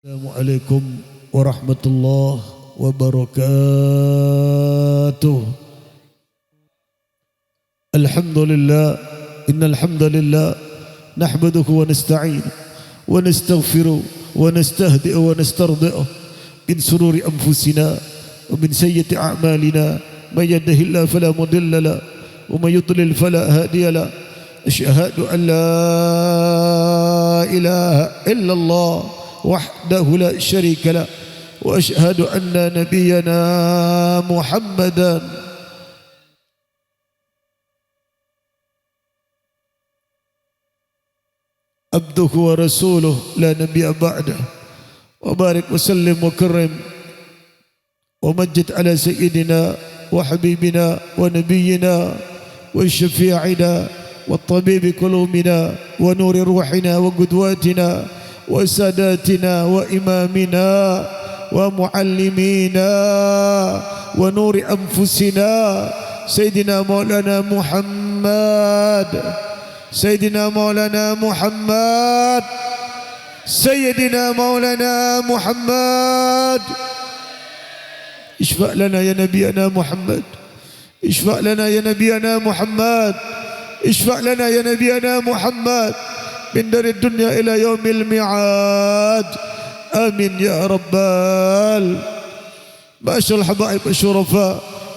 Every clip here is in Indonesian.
Assalamualaikum warahmatullahi wabarakatuh. Alhamdulillah, innal hamdalillah nahmaduhu wa nasta'in wa nastaghfiru wa nastahdi'u wa nastardi'u min sururi anfusina wa min sayyiati a'malina may yahdihillahu fala mudilla lahu wa may yudlil fala hadiya lahu. Asyhadu an la ilaha illallah وحده لا شريك له وأشهد أن نبينا محمدا عبده ورسوله لا نبي بعده وبارك وسلم وكرم ومجد على سيدنا وحبيبنا ونبينا وشفيعنا والطبيب قلوبنا ونور روحنا وقدواتنا وساداتنا وإمامنا ومعلمينا ونور أنفسنا سيدنا مولانا محمد سيدنا مولانا محمد سيدنا مولانا محمد اشفع لنا يا نبينا محمد اشفع لنا يا نبينا محمد اشفع لنا يا نبينا محمد من دار الدنيا إلى يوم الميعاد آمين يا ربال. معاشر الحبائب الشرفاء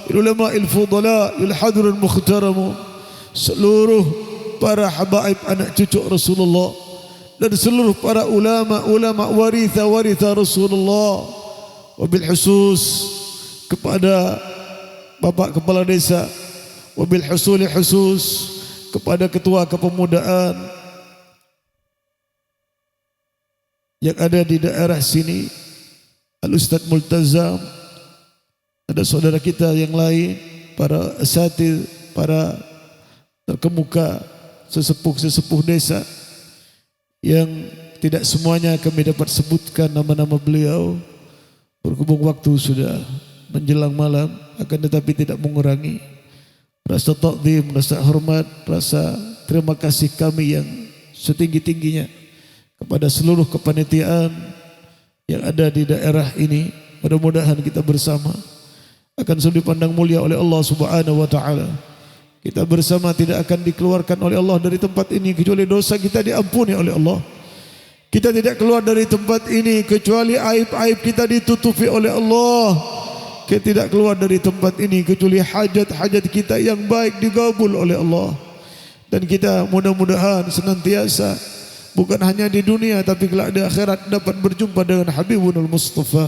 العلماء الفضلاء الحضر المخترم seluruh para habaib anak cucu Rasulullah dan seluruh para ulama waritha Rasulullah, wabil khusus kepada Bapak Kepala Desa, wabil khusus kepada Ketua Kepemudaan yang ada di daerah sini, Al-Ustadz Multazam, ada saudara kita yang lain, para asatidz, para terkemuka, sesepuh desa yang tidak semuanya kami dapat sebutkan nama-nama beliau. Berhubung waktu sudah menjelang malam, akan tetapi tidak mengurangi rasa takzim, rasa hormat, rasa terima kasih kami yang setinggi-tingginya kepada seluruh kepanitiaan yang ada di daerah ini. Mudah-mudahan kita bersama akan selalu dipandang mulia oleh Allah Subhanahu wa taala. Kita bersama tidak akan dikeluarkan oleh Allah dari tempat ini kecuali dosa kita diampuni oleh Allah. Kita tidak keluar dari tempat ini kecuali aib-aib kita ditutupi oleh Allah. Kita tidak keluar dari tempat ini kecuali hajat-hajat kita yang baik digabul oleh Allah. Dan kita mudah-mudahan senantiasa bukan hanya di dunia tapi kelak di akhirat dapat berjumpa dengan Habibunul Mustafa.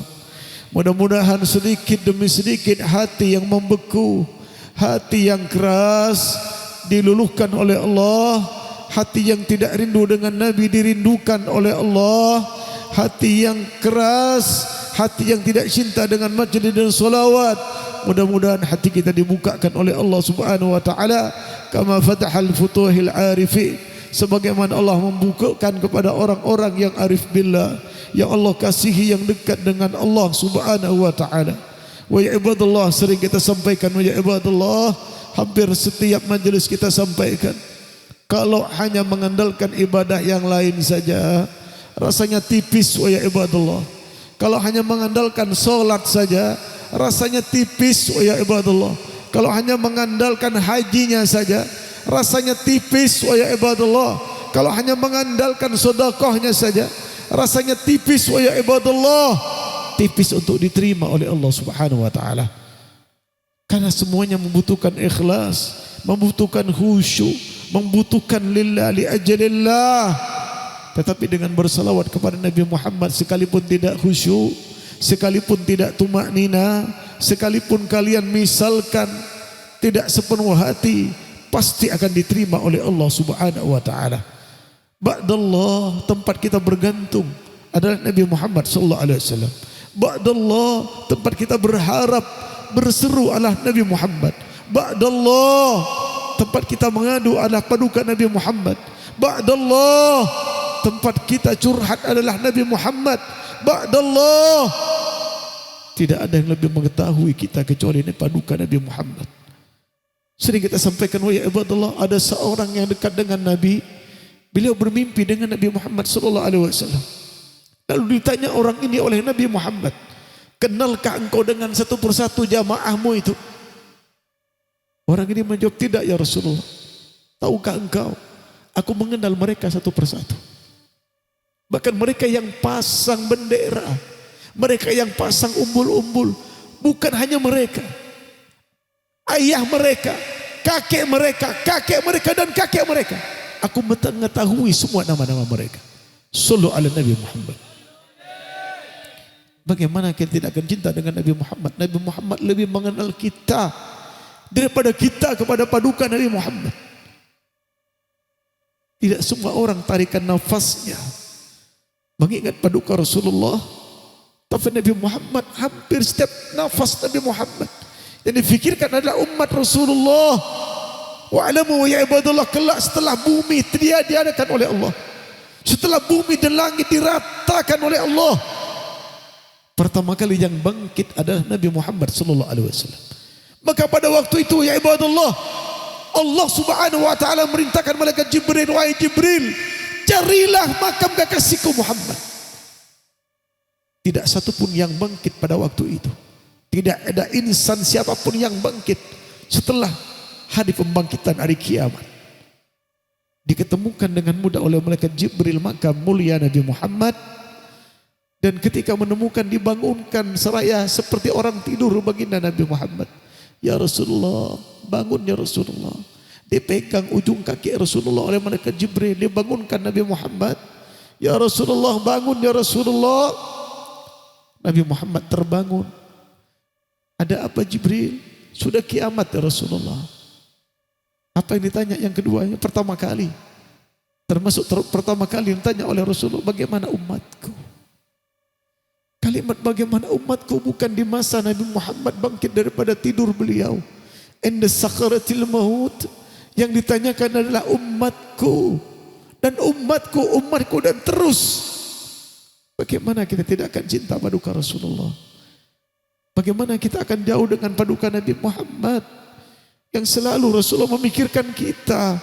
Mudah-mudahan sedikit demi sedikit hati yang membeku, hati yang keras diluluhkan oleh Allah, hati yang tidak rindu dengan Nabi dirindukan oleh Allah, hati yang keras, hati yang tidak cinta dengan majlis dan salawat, mudah-mudahan hati kita dibukakan oleh Allah Subhanahu wa taala kama fatahal futuhil arifin, sebagaimana Allah membukakan kepada orang-orang yang arif billah, yang Allah kasihi, yang dekat dengan Allah Subhanahu wa taala. Wa ya ibadallah, sering kita sampaikan, wa ya ibadallah, hampir setiap majelis kita sampaikan, kalau hanya mengandalkan ibadah yang lain saja rasanya tipis. Wa ya ibadallah, kalau hanya mengandalkan solat saja rasanya tipis. Wa ya ibadallah, kalau hanya mengandalkan hajinya saja rasanya tipis. Wa ya ibadallah, kalau hanya mengandalkan sedekahnya saja rasanya tipis. Wa ya ibadallah, tipis untuk diterima oleh Allah Subhanahu wa taala. Karena semuanya membutuhkan ikhlas, membutuhkan khusyuk, membutuhkan lillah li ajalillah. Tetapi dengan bersalawat kepada Nabi Muhammad, sekalipun tidak khusyuk, sekalipun tidak tumaknina, sekalipun kalian misalkan tidak sepenuh hati, pasti akan diterima oleh Allah Subhanahu wa taala. Ba'dallah, tempat kita bergantung adalah Nabi Muhammad sallallahu alaihi wasallam. Ba'dallah, tempat kita berharap, berseru adalah Nabi Muhammad. Ba'dallah, tempat kita mengadu adalah paduka Nabi Muhammad. Ba'dallah, tempat kita curhat adalah Nabi Muhammad. Ba'dallah, tidak ada yang lebih mengetahui kita kecuali paduka Nabi Muhammad. Sering kita sampaikan, wa ya ibadallah, ada seorang yang dekat dengan Nabi, beliau bermimpi dengan Nabi Muhammad sallallahu alaihi wasallam. Lalu ditanya orang ini oleh Nabi Muhammad, kenalkah engkau dengan satu persatu jamaahmu itu? Orang ini menjawab, tidak ya Rasulullah. Tahukah engkau, aku mengenal mereka satu persatu. Bahkan mereka yang pasang bendera, mereka yang pasang umbul-umbul, bukan hanya mereka, ayah mereka, kakek mereka dan kakek mereka. Aku mengetahui semua nama-nama mereka. Sallu ala Nabi Muhammad. Bagaimana kita tidak akan cinta dengan Nabi Muhammad? Nabi Muhammad lebih mengenal kita daripada kita kepada paduka Nabi Muhammad. Tidak semua orang tarikan nafasnya mengingat paduka Rasulullah, tapi Nabi Muhammad hampir setiap nafas Nabi Muhammad yang difikirkan adalah umat Rasulullah. Wa'lamu ya ibadallah, kelak setelah bumi diadakan oleh Allah, setelah bumi dan langit diratakan oleh Allah, pertama kali yang bangkit adalah Nabi Muhammad sallallahu alaihi wasallam. Maka pada waktu itu ya ibadallah, Allah Subhanahu wa taala merintahkan malaikat Jibril, wahai Jibril, carilah makam kekasihku Muhammad. Tidak satu pun yang bangkit pada waktu itu. Tidak ada insan siapapun yang bangkit setelah hari pembangkitan hari kiamat. Diketemukan dengan mudah oleh malaikat Jibril makam mulia Nabi Muhammad. Dan ketika menemukan, dibangunkan seraya seperti orang tidur baginda Nabi Muhammad. Ya Rasulullah, bangun ya Rasulullah. Dipegang ujung kaki Rasulullah oleh malaikat Jibril, dibangunkan Nabi Muhammad. Ya Rasulullah, bangun ya Rasulullah. Nabi Muhammad terbangun. Ada apa Jibril? Sudah kiamat ya Rasulullah. Apa yang ditanya yang kedua? Yang pertama kali, termasuk pertama kali yang ditanya oleh Rasulullah, bagaimana umatku? Kalimat bagaimana umatku bukan di masa Nabi Muhammad bangkit daripada tidur beliau, inda sakaratil maut. Yang ditanyakan adalah umatku dan umatku dan terus. Bagaimana kita tidak akan cinta paduka Rasulullah? Bagaimana kita akan jauh dengan paduka Nabi Muhammad yang selalu Rasulullah memikirkan kita,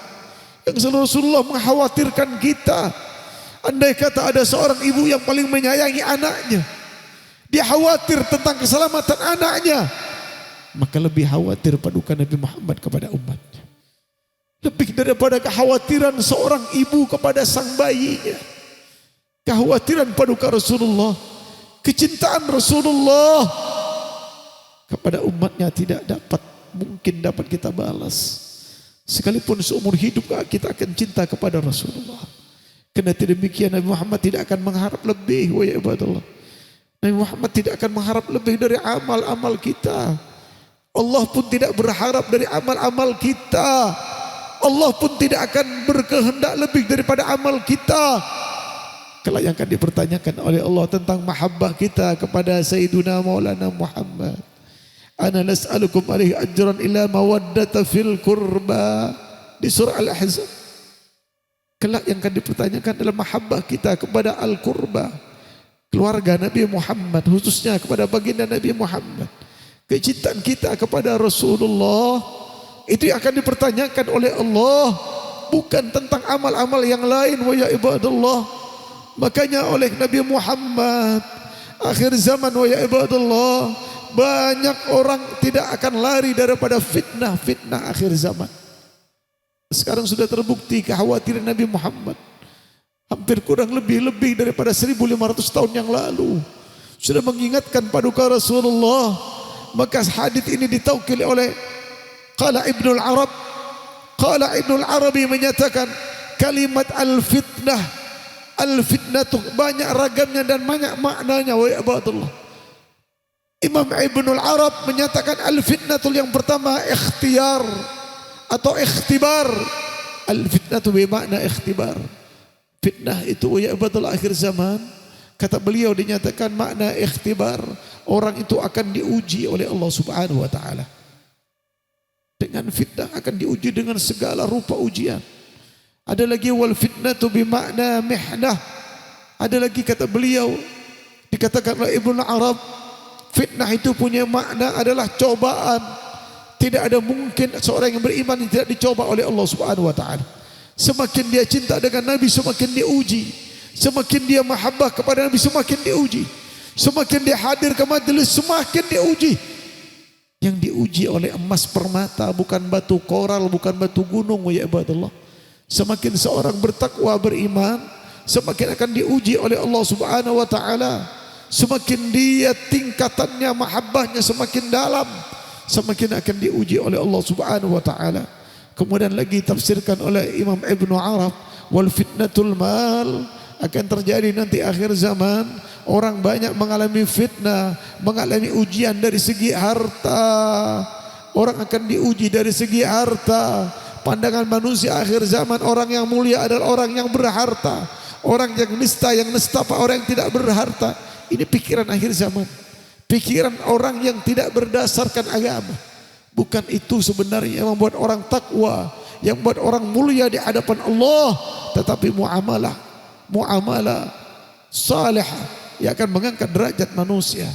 yang selalu Rasulullah mengkhawatirkan kita. Andai kata ada seorang ibu yang paling menyayangi anaknya, dia khawatir tentang keselamatan anaknya, maka lebih khawatir paduka Nabi Muhammad kepada umatnya. Lebih daripada kekhawatiran seorang ibu kepada sang bayinya, kekhawatiran paduka Rasulullah, kecintaan Rasulullah kepada umatnya tidak mungkin dapat kita balas. Sekalipun seumur hidup kita akan cinta kepada Rasulullah. Karena tidak demikian Nabi Muhammad tidak akan mengharap lebih, wa ya ibadallah. Nabi Muhammad tidak akan mengharap lebih dari amal-amal kita. Allah pun tidak berharap dari amal-amal kita. Allah pun tidak akan berkehendak lebih daripada amal kita. Kelak yang akan dipertanyakan oleh Allah tentang mahabbah kita kepada Sayyiduna Maulana Muhammad. Ana nas'alukum alaihi ajran illa mawaddata fil qurba, di surah Al-Ahzab. Kelak yang akan dipertanyakan adalah mahabbah kita kepada al-qurba, keluarga Nabi Muhammad, khususnya kepada baginda Nabi Muhammad. Kecintaan kita kepada Rasulullah itu yang akan dipertanyakan oleh Allah, bukan tentang amal-amal yang lain, wa ya ibadallah. Makanya oleh Nabi Muhammad akhir zaman, wa ya ibadallah, banyak orang tidak akan lari daripada fitnah-fitnah akhir zaman. Sekarang sudah terbukti kekhawatiran Nabi Muhammad hampir kurang lebih daripada 1500 tahun yang lalu sudah mengingatkan paduka Rasulullah. Maka hadits ini ditaukil oleh Qala Ibnul Arabi menyatakan kalimat al-fitnah itu banyak ragamnya dan banyak maknanya, wa ibadallah. Imam Ibnul Arab menyatakan al-fitnatul yang pertama ikhtiar atau ikhtibar. Al-fitnatu bermakna ikhtibar. Fitnah itu ya ibadallah akhir zaman, kata beliau dinyatakan makna ikhtibar. Orang itu akan diuji oleh Allah Subhanahu wa taala. Dengan fitnah akan diuji dengan segala rupa ujian. Ada lagi wal fitnatu bermakna mihnah. Ada lagi kata beliau dikatakan oleh Ibnu Arab, fitnah itu punya makna adalah cobaan. Tidak ada mungkin seorang yang beriman yang tidak dicoba oleh Allah Subhanahu wa taala. Semakin dia cinta dengan Nabi, semakin diuji. Semakin dia mahabbah kepada Nabi, semakin diuji. Semakin dia hadir ke majelis, semakin diuji. Yang diuji oleh emas permata, bukan batu koral, bukan batu gunung, ya ibadallah. Semakin seorang bertakwa, beriman, semakin akan diuji oleh Allah Subhanahu wa taala. Semakin dia tingkatannya, mahabbahnya semakin dalam, semakin akan diuji oleh Allah Subhanahu wa taala. Kemudian lagi tafsirkan oleh Imam Ibnu Arab, wal fitnatul mal, akan terjadi nanti akhir zaman orang banyak mengalami fitnah, mengalami ujian dari segi harta. Orang akan diuji dari segi harta. Pandangan manusia akhir zaman, orang yang mulia adalah orang yang berharta. Orang yang nistapa orang yang tidak berharta. Ini pikiran akhir zaman. Pikiran orang yang tidak berdasarkan agama. Bukan itu sebenarnya yang membuat orang takwa, yang membuat orang mulia di hadapan Allah, tetapi muamalah salihah yang akan mengangkat derajat manusia.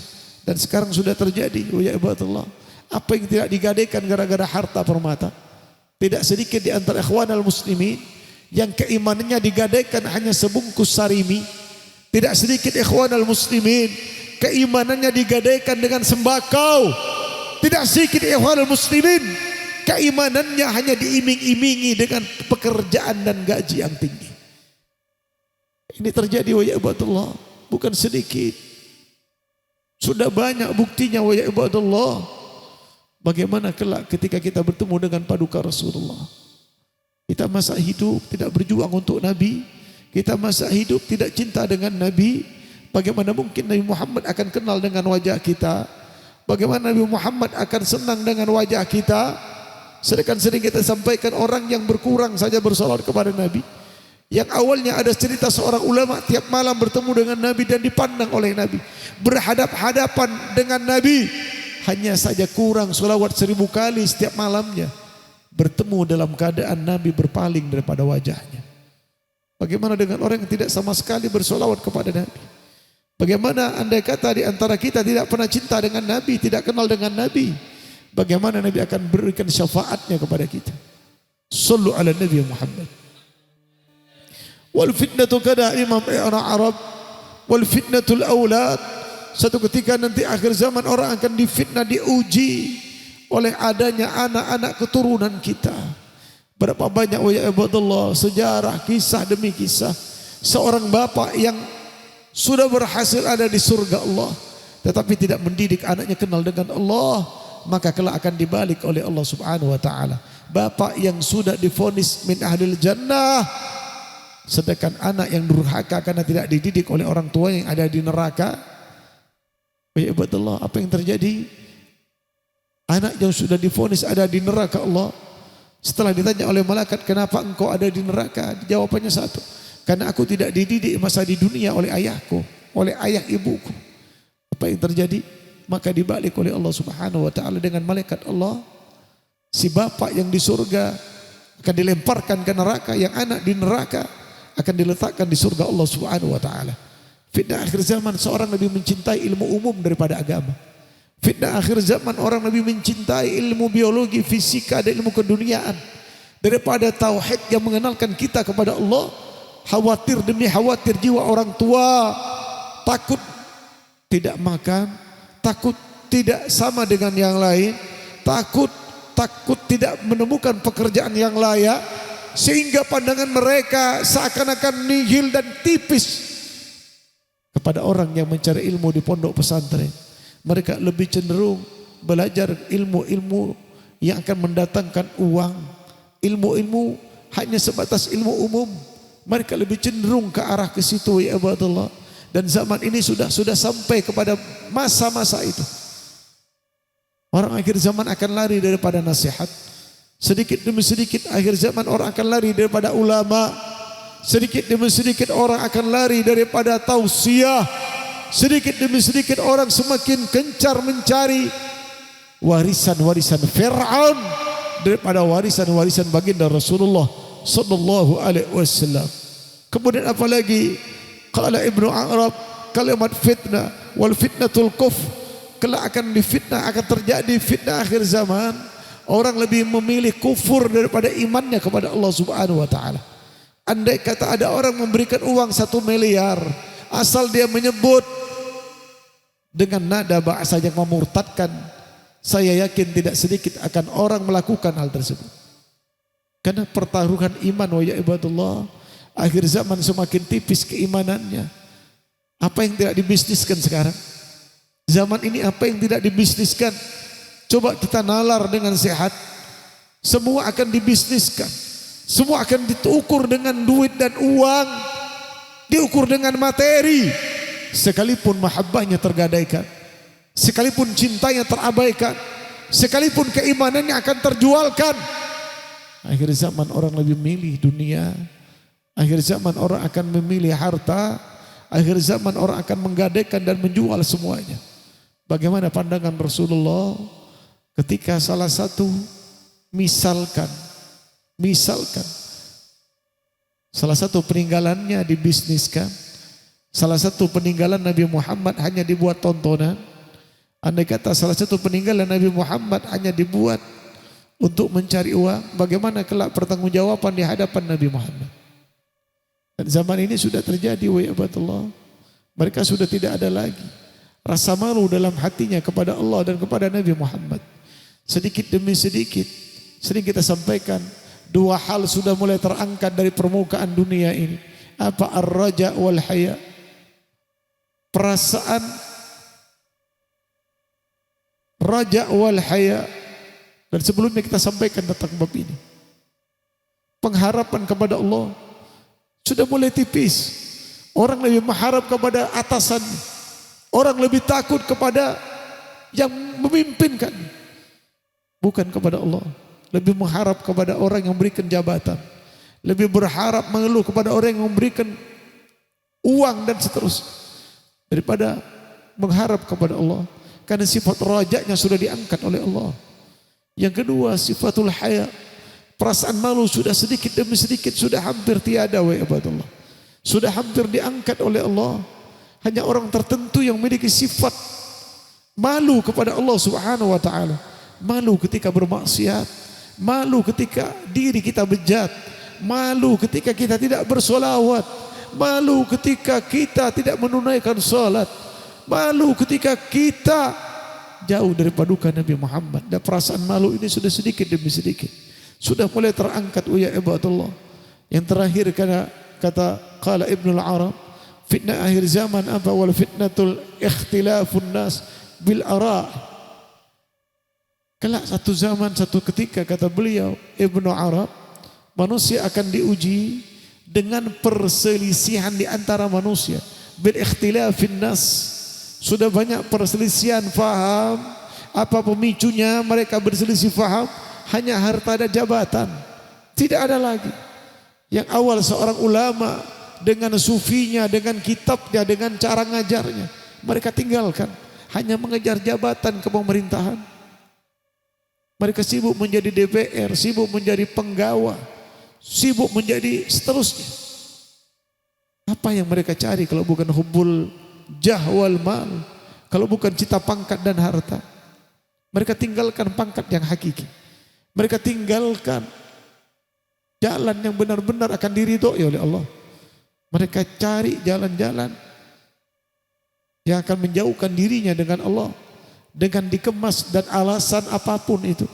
Dan sekarang sudah terjadi, ya ibadallah. Apa yang tidak digadaikan gara-gara harta permata. Tidak sedikit di antara ikhwanal muslimin yang keimanannya digadaikan hanya sebungkus sarimi. Tidak sedikit ikhwanal muslimin keimanannya digadaikan dengan sembakau. Tidak sedikit ikhwanal muslimin keimanannya hanya diiming-imingi dengan pekerjaan dan gaji yang tinggi. Ini terjadi wa ya ibadallah, bukan sedikit. Sudah banyak buktinya wa ya ibadallah. Bagaimana kelak ketika kita bertemu dengan paduka Rasulullah. Kita masa hidup tidak berjuang untuk Nabi. Kita masa hidup tidak cinta dengan Nabi. Bagaimana mungkin Nabi Muhammad akan kenal dengan wajah kita? Bagaimana Nabi Muhammad akan senang dengan wajah kita? Sedangkan sering kita sampaikan orang yang berkurang saja bersolawat kepada Nabi. Yang awalnya ada cerita seorang ulama tiap malam bertemu dengan Nabi dan dipandang oleh Nabi. Berhadap-hadapan dengan Nabi. Hanya saja kurang solawat 1000 kali setiap malamnya. Bertemu dalam keadaan Nabi berpaling daripada wajahnya. Bagaimana dengan orang yang tidak sama sekali bersolawat kepada Nabi? Bagaimana andai kata di antara kita tidak pernah cinta dengan Nabi, tidak kenal dengan Nabi? Bagaimana Nabi akan berikan syafaatnya kepada kita? Sallu ala Nabi Muhammad. Wal fitnatu kada Imam Arab, wal fitnatul aulad. Satu ketika nanti akhir zaman orang akan difitnah, diuji oleh adanya anak-anak keturunan kita. Berapa banyak wa ya ibadallah sejarah, kisah demi kisah seorang bapak yang sudah berhasil ada di surga Allah tetapi tidak mendidik anaknya kenal dengan Allah, maka kelak akan dibalik oleh Allah Subhanahu wa taala. Bapak yang sudah divonis min ahlil jannah, sedangkan anak yang durhaka karena tidak dididik oleh orang tua yang ada di neraka. Ya ibadallah, apa yang terjadi? Anak yang sudah divonis ada di neraka Allah, setelah ditanya oleh malaikat, kenapa engkau ada di neraka? Jawabannya satu, karena aku tidak dididik masa di dunia oleh ayahku, oleh ayah ibuku. Apa yang terjadi? Maka dibalik oleh Allah Subhanahu wa taala dengan malaikat Allah. Si bapak yang di surga akan dilemparkan ke neraka, yang anak di neraka akan diletakkan di surga Allah Subhanahu wa taala. Fitnah akhir zaman seorang lebih mencintai ilmu umum daripada agama. Fitnah akhir zaman orang lebih mencintai ilmu biologi, fisika dan ilmu keduniaan daripada tauhid yang mengenalkan kita kepada Allah. Khawatir demi khawatir jiwa orang tua, takut tidak makan, takut tidak sama dengan yang lain, takut tidak menemukan pekerjaan yang layak, sehingga pandangan mereka seakan-akan nihil dan tipis kepada orang yang mencari ilmu di pondok pesantren. Mereka lebih cenderung belajar ilmu-ilmu yang akan mendatangkan uang, ilmu-ilmu hanya sebatas ilmu umum. Mereka lebih cenderung ke arah ke situ ya ibadallah. Dan zaman ini sudah sampai kepada masa-masa itu. Orang akhir zaman akan lari daripada nasihat. Sedikit demi sedikit akhir zaman orang akan lari daripada ulama. Sedikit demi sedikit orang akan lari daripada tausiah. Sedikit demi sedikit orang semakin gencar mencari warisan-warisan Fir'aun daripada warisan-warisan baginda Rasulullah sallallahu alaihi wasallam. Kemudian apalagi qala Ibnu Arab, kalimat fitnah wal fitnatul kufr, kelak akan difitnah, akan terjadi fitnah akhir zaman. Orang lebih memilih kufur daripada imannya kepada Allah Subhanahu wa taala. Andai kata ada orang memberikan uang 1 miliar, asal dia menyebut dengan nada bahasa yang memurtadkan, saya yakin tidak sedikit akan orang melakukan hal tersebut. Karena pertaruhan iman wa ya ibadullah, akhir zaman semakin tipis keimanannya. Apa yang tidak dibisniskan sekarang? Zaman ini apa yang tidak dibisniskan? Coba kita nalar dengan sehat. Semua akan dibisniskan. Semua akan diukur dengan duit dan uang. Diukur dengan materi. Sekalipun mahabbahnya tergadaikan. Sekalipun cintanya terabaikan. Sekalipun keimanannya akan terjualkan. Akhir zaman orang lebih milih dunia. Akhir zaman orang akan memilih harta. Akhir zaman orang akan menggadaikan dan menjual semuanya. Bagaimana pandangan Rasulullah ketika salah satu misalkan salah satu peninggalannya dibisniskan, salah satu peninggalan Nabi Muhammad hanya dibuat tontonan. Andai kata salah satu peninggalan Nabi Muhammad hanya dibuat untuk mencari uang, bagaimana kelak pertanggungjawaban di hadapan Nabi Muhammad? Dan zaman ini sudah terjadi wa ibadallah. Mereka sudah tidak ada lagi rasa malu dalam hatinya kepada Allah dan kepada Nabi Muhammad. Sedikit demi sedikit sering kita sampaikan, 2 hal sudah mulai terangkat dari permukaan dunia ini. Apa? Ar-raja wal haya. Perasaan raja wal haya. Dan sebelumnya kita sampaikan tentang bab ini. Pengharapan kepada Allah sudah mulai tipis. Orang lebih mengharap kepada atasannya. Orang lebih takut kepada yang memimpinkan. Bukan kepada Allah. Lebih mengharap kepada orang yang memberikan jabatan. Lebih berharap mengeluh kepada orang yang memberikan uang dan seterusnya. Daripada mengharap kepada Allah. Karena sifat rajanya sudah diangkat oleh Allah. Yang kedua, sifatul haya. Perasaan malu sudah sedikit demi sedikit sudah hampir tiada wa ibadallah. Sudah hampir diangkat oleh Allah. Hanya orang tertentu yang memiliki sifat malu kepada Allah Subhanahu wa taala. Malu ketika bermaksiat, malu ketika diri kita bejat, malu ketika kita tidak bersolawat, malu ketika kita tidak menunaikan salat, malu ketika kita jauh dari padukan Nabi Muhammad. Dan perasaan malu ini sudah sedikit demi sedikit sudah mulai terangkat ya ibadallah. Yang terakhir kata qala Ibnu al-Arab, fitnah akhir zaman apa? Wal fitnatul ikhtilafun nas bil ara'. Kelak satu zaman satu ketika, kata beliau Ibnu Arab, manusia akan diuji dengan perselisihan di antara manusia. Bil ikhtilafin nas. Sudah banyak perselisihan faham. Apa pemicunya mereka berselisih faham? Hanya harta dan jabatan. Tidak ada lagi. Yang awal seorang ulama dengan sufinya, dengan kitabnya, dengan cara ngajarnya, mereka tinggalkan. Hanya mengejar jabatan kepemerintahan. Mereka sibuk menjadi DPR, sibuk menjadi penggawa, sibuk menjadi seterusnya. Apa yang mereka cari kalau bukan hubbul jah wal mal, kalau bukan cita pangkat dan harta? Mereka tinggalkan pangkat yang hakiki. Mereka tinggalkan jalan yang benar-benar akan diridhoi oleh Allah. Mereka cari jalan-jalan yang akan menjauhkan dirinya dengan Allah, dengan dikemas dan alasan apapun itu,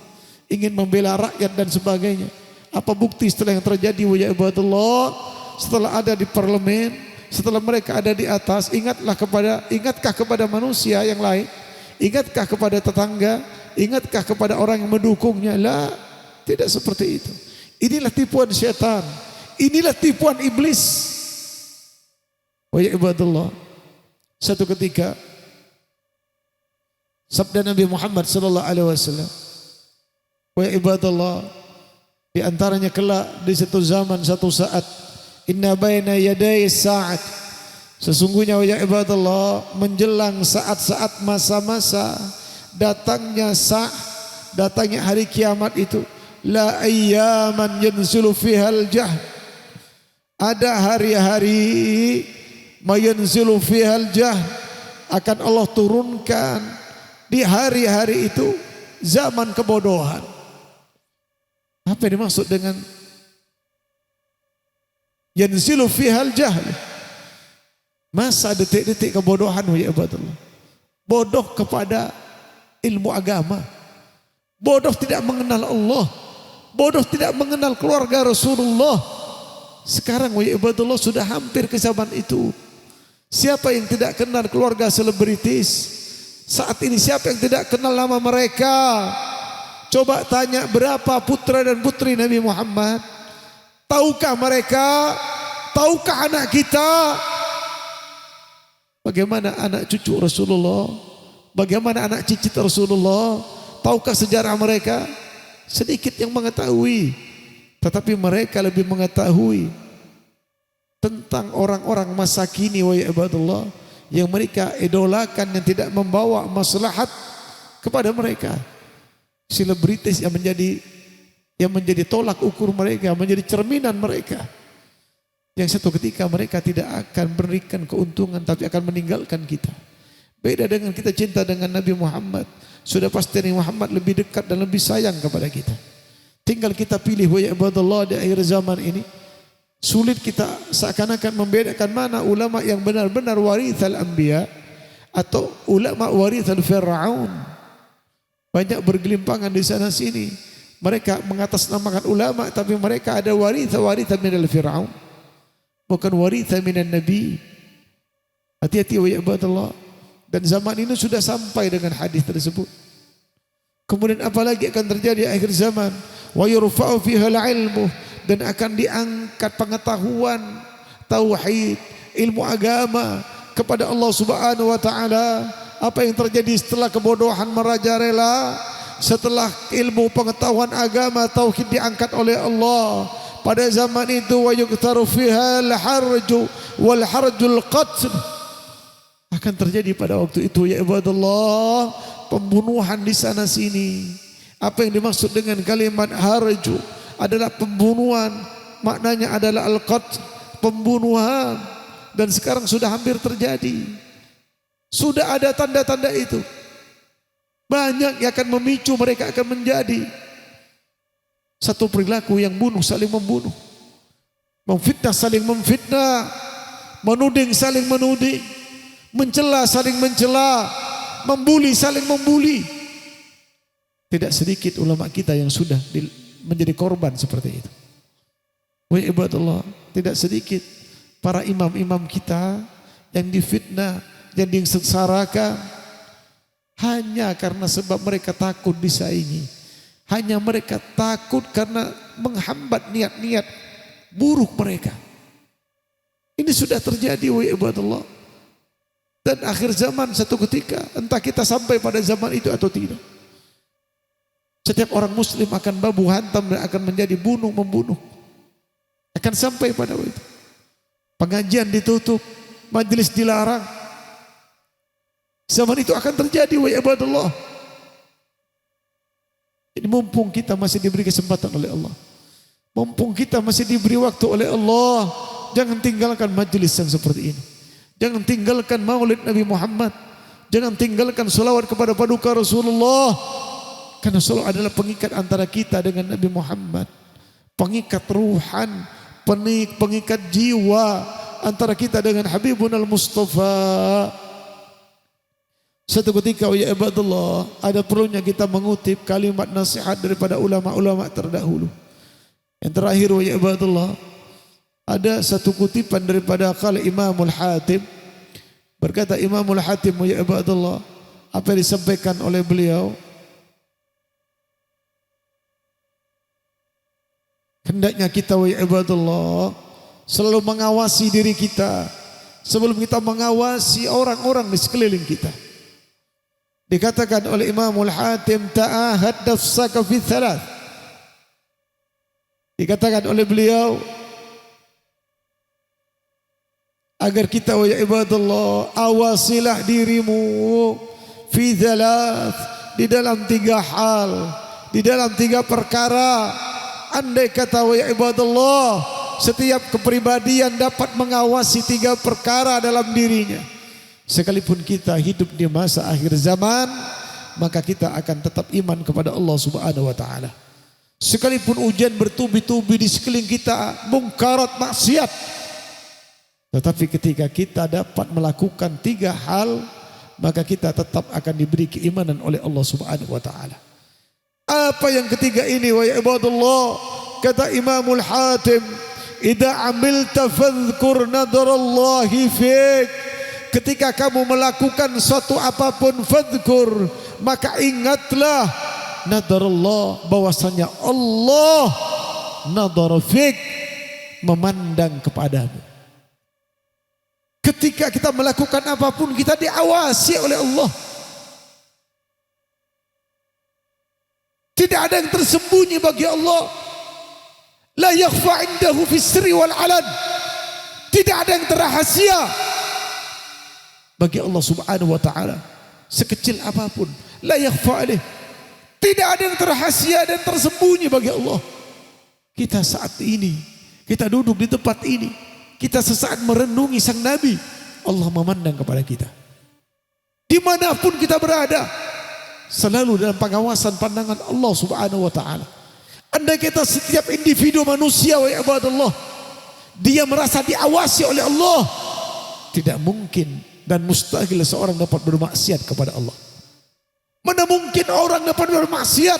ingin membela rakyat dan sebagainya. Apa bukti setelah yang terjadi wa ya ibadallah? Setelah ada di parlemen, setelah mereka ada di atas, ingatkah kepada manusia yang lain? Ingatkah kepada tetangga? Ingatkah kepada orang yang mendukungnya? La, tidak seperti itu. Inilah tipuan syaitan. Inilah tipuan iblis. Wa ya ibadallah, satu ketika sabda Nabi Muhammad sallallahu alaihi wasallam, wa ya ibadallah, di antaranya kelak di satu zaman satu saat, inna baina yaday sa'at, sesungguhnya wa ya ibadallah, menjelang saat-saat masa-masa datangnya datangnya hari kiamat itu, la ayyaman yanzilu fihal jahd, ada hari-hari mayanzilu fihal jahd, akan Allah turunkan di hari-hari itu zaman kebodohan. Apa yang dimaksud dengan yanzilu fiha al-jahl. Masa detik-detik kebodohan ya ibadallah. Bodoh kepada ilmu agama. Bodoh tidak mengenal Allah. Bodoh tidak mengenal keluarga Rasulullah. Sekarang ya ibadallah sudah hampir ke zaman itu. Siapa yang tidak kenal keluarga selebritis? Saat ini siapa yang tidak kenal nama mereka? Coba tanya berapa putra dan putri Nabi Muhammad? Tahukah mereka? Tahukah anak kita? Bagaimana anak cucu Rasulullah? Bagaimana anak cicit Rasulullah? Tahukah sejarah mereka? Sedikit yang mengetahui. Tetapi mereka lebih mengetahui tentang orang-orang masa kini wa ibadallah yang mereka idolakan yang tidak membawa maslahat kepada mereka. Selebritis yang menjadi tolak ukur mereka, menjadi cerminan mereka. Yang satu ketika mereka tidak akan berikan keuntungan tapi akan meninggalkan kita. Beda dengan kita cinta dengan Nabi Muhammad. Sudah pasti Nabi Muhammad lebih dekat dan lebih sayang kepada kita. Tinggal kita pilih wa ibadallah di akhir zaman ini. Sulit kita seakan-akan membedakan mana ulama yang benar-benar warithal anbiya atau ulama warithal Fir'aun. Banyak bergelimpangan di sana sini. Mereka mengatasnamakan ulama tapi mereka ada waritha minal Fir'aun. Bukan waritha minan Nabi. Hati-hati wa ibadallah. Dan zaman ini sudah sampai dengan hadis tersebut. Kemudian apalagi akan terjadi akhir zaman? Wa yurfa'u fiha al-ilmu, dan akan diangkat pengetahuan tauhid, ilmu agama kepada Allah Subhanahu wa taala. Apa yang terjadi setelah kebodohan merajalela? Setelah ilmu pengetahuan agama tauhid diangkat oleh Allah, pada zaman itu wa yuktaru fiha al-harju wal harjul qatl. Akan terjadi pada waktu itu ya ibadallah, pembunuhan di sana sini. Apa yang dimaksud dengan kalimat harju adalah pembunuhan, maknanya adalah al-qatl, pembunuhan. Dan sekarang sudah hampir terjadi. Sudah ada tanda-tanda itu. Banyak yang akan memicu mereka akan menjadi satu perilaku yang bunuh saling membunuh, memfitnah saling memfitnah, menuding saling menuding, mencela saling mencela, membuli saling membuli. Tidak sedikit ulama kita yang sudah menjadi korban seperti itu. Wa ibadallah, tidak sedikit para imam-imam kita yang difitnah, yang disengsarakan hanya karena sebab mereka takut disaingi. Hanya mereka takut karena menghambat niat-niat buruk mereka. Ini sudah terjadi wa ibadallah. Dan akhir zaman satu ketika, entah kita sampai pada zaman itu atau tidak, setiap orang muslim akan babu hantam dan akan menjadi bunuh-membunuh. Akan sampai pada itu. Pengajian ditutup, majelis dilarang. Zaman itu akan terjadi wa ibadallah. Ini mumpung kita masih diberi kesempatan oleh Allah. Mumpung kita masih diberi waktu oleh Allah, jangan tinggalkan majelis yang seperti ini. Jangan tinggalkan maulid Nabi Muhammad. Jangan tinggalkan salawat kepada paduka Rasulullah. Karena salawat adalah pengikat antara kita dengan Nabi Muhammad. Pengikat ruhan, pengikat jiwa antara kita dengan Habibuna al-Mustafa. Satu ketika ya ibadallah, ada perlunya kita mengutip kalimat nasihat daripada ulama-ulama terdahulu. Yang terakhir ya ibadallah, ada satu kutipan daripada qala Imamul Hatim. Berkata Imamul Hatim ya ibadallah, apa yang disampaikan oleh beliau, hendaknya kita wa ibadallah selalu mengawasi diri kita sebelum kita mengawasi orang-orang di sekeliling kita. Dikatakan oleh Imamul Hatim, ta'ahad nafsaka fi thalath. Dikatakan oleh beliau agar kita wa ibadallah awasilah dirimu fi thalath, di dalam 3 hal, di dalam 3 perkara. Andai kata wa ibadallah setiap kepribadian dapat mengawasi 3 perkara dalam dirinya, sekalipun kita hidup di masa akhir zaman, maka kita akan tetap iman kepada Allah Subhanahu wa taala. Sekalipun hujan bertubi-tubi di sekeliling kita, mungkarat, maksiat. Tetapi ketika kita dapat melakukan 3 hal, maka kita tetap akan diberi keimanan oleh Allah Subhanahu wa taala. Apa yang ketiga ini wa ibadallah? Kata Imamul Hatim, "Idza amilta fadhkur nadarallahi fik." Ketika kamu melakukan suatu apapun, fadhkur, maka ingatlah nadarallah, bahwasanya Allah nadara fik, memandang kepadamu. Ketika kita melakukan apapun, kita diawasi oleh Allah. Tidak ada yang tersembunyi bagi Allah. La yakhfa indahu fis sirri wal alan. Tidak ada yang terrahasia bagi Allah Subhanahu wa taala, sekecil apapun. La yakhfa alaih. Tidak ada yang terrahasia dan tersembunyi bagi Allah. Kita saat ini, kita duduk di tempat ini, kita sesaat merenungi sang Nabi, Allah memandang kepada kita. Dimanapun kita berada, selalu dalam pengawasan pandangan Allah Subhanahu wa taala. Andai kita setiap individu manusia wa ibadallah, dia merasa diawasi oleh Allah, tidak mungkin dan mustahil seorang dapat bermaksiat kepada Allah. Mana mungkin orang dapat bermaksiat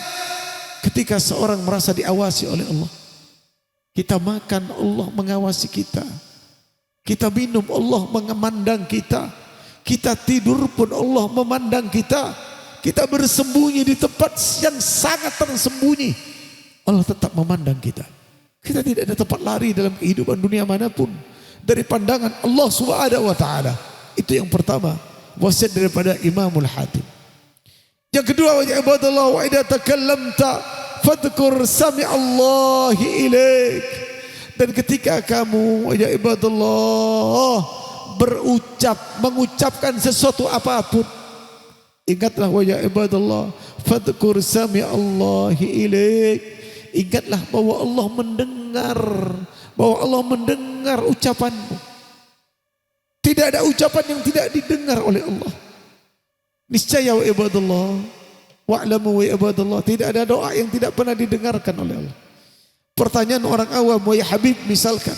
ketika seorang merasa diawasi oleh Allah. Kita makan, Allah mengawasi kita. Kita minum, Allah memandang kita. Kita tidur pun Allah memandang kita. Kita bersembunyi di tempat yang sangat tersembunyi, Allah tetap memandang kita. Kita tidak ada tempat lari dalam kehidupan dunia manapun dari pandangan Allah Subhanahu wa taala. Itu yang pertama, wasiat daripada Imamul Hatim. Yang kedua, wa ibadallah wa idza takallamta fadhkur sami'allahi ilaik. Dan ketika kamu ya ibadallah mengucapkan sesuatu apapun, ingatlah wa ya ibadallah fadhkur sami'allahi ilaik. Ingatlah bahwa Allah mendengar ucapanmu. Tidak ada ucapan yang tidak didengar oleh Allah. Niscaya wa ibadallah wa'lamu wa ibadallah, tidak ada doa yang tidak pernah didengarkan oleh Allah. Pertanyaan orang awam, ya Habib, misalkan,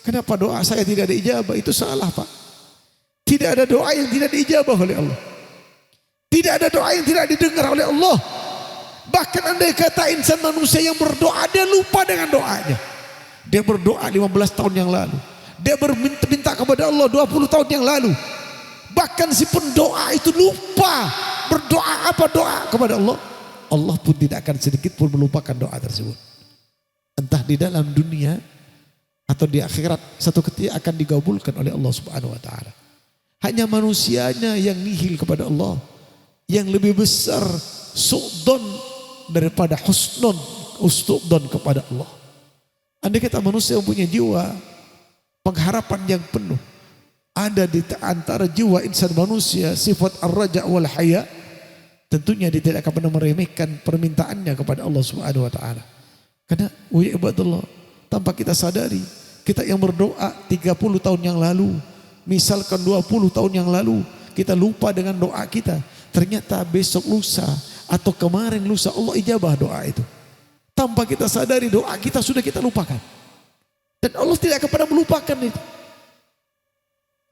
kenapa doa saya tidak diijabah? Itu salah, Pak. Tidak ada doa yang tidak diijabah oleh Allah. Tidak ada doa yang tidak didengar oleh Allah. Bahkan andai kata insan manusia yang berdoa, dia lupa dengan doanya. Dia berdoa 15 tahun yang lalu, dia berminta kepada Allah 20 tahun yang lalu. Bahkan si pendoa itu lupa berdoa apa doa kepada Allah. Allah pun tidak akan sedikit pun melupakan doa tersebut. Entah di dalam dunia atau di akhirat, satu ketika akan digabulkan oleh Allah Subhanahu wa taala. Hanya manusianya yang nihil kepada Allah, yang lebih besar su'don daripada usnudon kepada Allah. Andai kata manusia yang punya jiwa pengharapan yang penuh, ada di antara jiwa insan manusia sifat ar-raja wal haya, tentunya dia tidak akan pernah meremehkan permintaannya kepada Allah Subhanahu wa taala. Karena wa ibadallah, tanpa kita sadari, kita yang berdoa 30 tahun yang lalu, misalkan 20 tahun yang lalu, kita lupa dengan doa kita. Ternyata besok lusa atau kemarin lusa Allah ijabah doa itu. Tanpa kita sadari, doa kita sudah kita lupakan. Dan Allah tidak akan pernah melupakan itu.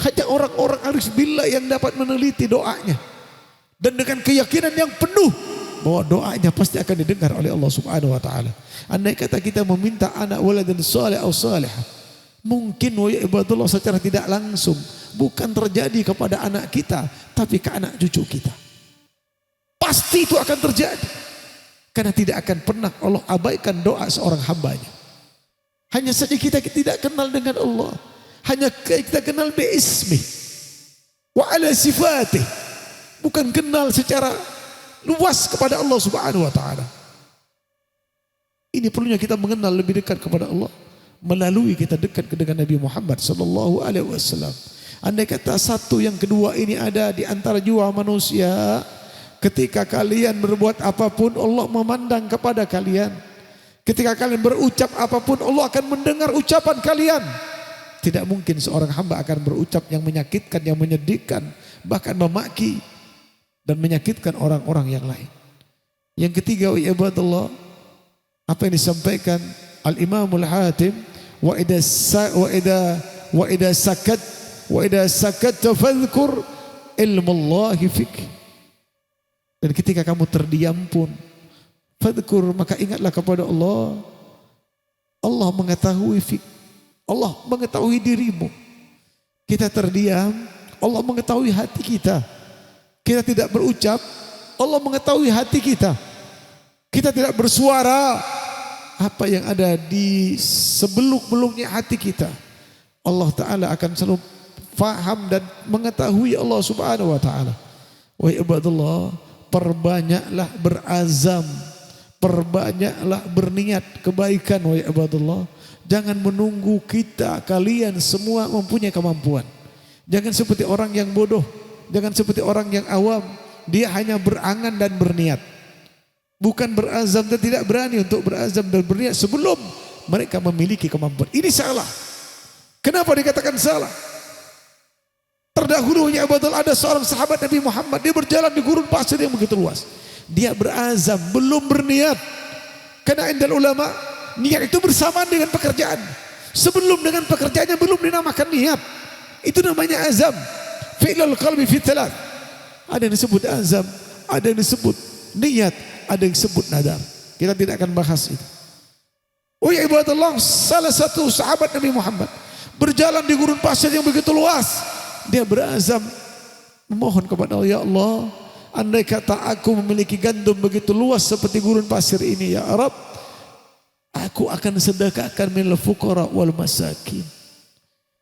Hanya orang-orang arif billah yang dapat meneliti doanya, dan dengan keyakinan yang penuh bahwa doanya pasti akan didengar oleh Allah Subhanahu wa taala. Andai kata kita meminta anak waladun salih atau salihah, mungkin wa ibadallah secara tidak langsung bukan terjadi kepada anak kita, tapi ke anak cucu kita. Pasti itu akan terjadi. Karena tidak akan pernah Allah abaikan doa seorang hambanya. Hanya saja kita tidak kenal dengan Allah. Hanya kita kenal bi'ismi wa ala sifatih, bukan kenal secara luas kepada Allah Subhanahu wa taala. Ini perlunya kita mengenal lebih dekat kepada Allah melalui kita dekat dengan Nabi Muhammad sallallahu alaihi wasallam. Andai kata satu yang kedua ini ada di antara jiwa manusia, ketika kalian berbuat apapun Allah memandang kepada kalian. Ketika kalian berucap apapun Allah akan mendengar ucapan kalian. Tidak mungkin seorang hamba akan berucap yang menyakitkan, yang menyedihkan, bahkan memaki dan menyakitkan orang-orang yang lain. Yang ketiga, ibadallah, Apa yang disampaikan Al-Imamul Hatim, wa idza sakatta fadhkur ilmullahi fik. Dan ketika kamu terdiam pun, fadhkur, maka ingatlah kepada Allah. Allah mengetahui fik. Allah mengetahui dirimu. Kita terdiam, Allah mengetahui hati kita. Kita tidak berucap, Allah mengetahui hati kita. Kita tidak bersuara, apa yang ada di sebeluk-beluknya hati kita, Allah Ta'ala akan selalu faham dan mengetahui. Allah Subhanahu Wa Ta'ala. Wahai ibadallah, perbanyaklah berazam, perbanyaklah berniat kebaikan. Wahai ibadallah, jangan menunggu kalian semua mempunyai kemampuan. Jangan seperti orang yang bodoh, jangan seperti orang yang awam. Dia hanya berangan dan berniat, bukan berazam dan tidak berani untuk berazam dan berniat sebelum mereka memiliki kemampuan. Ini salah. Kenapa dikatakan salah? Terdahulunya ada seorang sahabat Nabi Muhammad, dia berjalan di gurun pasir yang begitu luas. Dia berazam, belum berniat. Karena indal ulama, niat itu bersamaan dengan pekerjaan. Sebelum dengan pekerjaannya belum dinamakan niat. Itu namanya azam. Fi'lul qalbi fi thalath. Ada yang disebut azam, ada yang disebut niat, ada yang disebut nadar. Kita tidak akan bahas itu. Oh ya ibadallah, salah satu sahabat Nabi Muhammad berjalan di gurun pasir yang begitu luas. Dia berazam memohon kepada Allah, ya Allah, andai kata aku memiliki gandum begitu luas seperti gurun pasir ini, ya Arab, aku akan sedekahkan minal fuqara wal masakin.